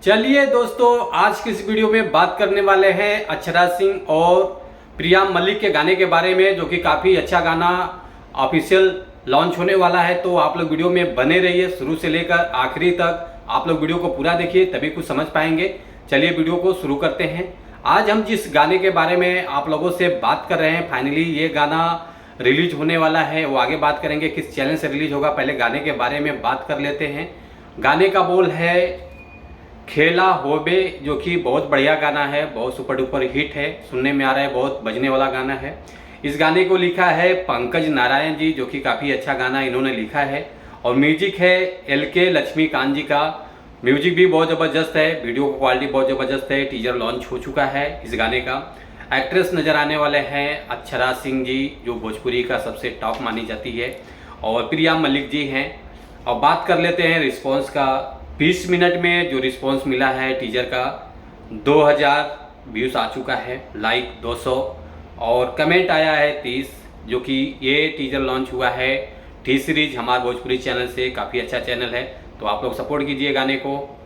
चलिए दोस्तों, आज की इस वीडियो में बात करने वाले हैं अक्षरा सिंह और प्रिया मलिक के गाने के बारे में, जो कि काफ़ी अच्छा गाना ऑफिशियल लॉन्च होने वाला है। तो आप लोग वीडियो में बने रहिए, शुरू से लेकर आखिरी तक आप लोग वीडियो को पूरा देखिए, तभी कुछ समझ पाएंगे। चलिए वीडियो को शुरू करते हैं। आज हम जिस गाने के बारे में आप लोगों से बात कर रहे हैं, फाइनली ये गाना रिलीज होने वाला है। वो आगे बात करेंगे किस चैनल से रिलीज होगा, पहले गाने के बारे में बात कर लेते हैं। गाने का बोल है खेला होबे, जो कि बहुत बढ़िया गाना है, बहुत सुपर डुपर हिट है, सुनने में आ रहा है, बहुत बजने वाला गाना है। इस गाने को लिखा है पंकज नारायण जी, जो कि काफ़ी अच्छा गाना इन्होंने लिखा है। और म्यूजिक है LK लक्ष्मीकांत जी का। म्यूजिक भी बहुत ज़बरदस्त है, वीडियो की क्वालिटी बहुत ज़बरदस्त है। टीजर लॉन्च हो चुका है इस गाने का। एक्ट्रेस नज़र आने वाले हैं अक्षरा सिंह जी, जो भोजपुरी का सबसे टॉप मानी जाती है, और प्रिया मलिक जी हैं। और बात कर लेते हैं रिस्पॉन्स का। 20 मिनट में जो रिस्पॉन्स मिला है टीजर का, 2000 व्यूज़ आ चुका है, लाइक 200 और कमेंट आया है 30। जो कि ये टीजर लॉन्च हुआ है टी सीरीज हमारे भोजपुरी चैनल से, काफ़ी अच्छा चैनल है। तो आप लोग सपोर्ट कीजिए गाने को।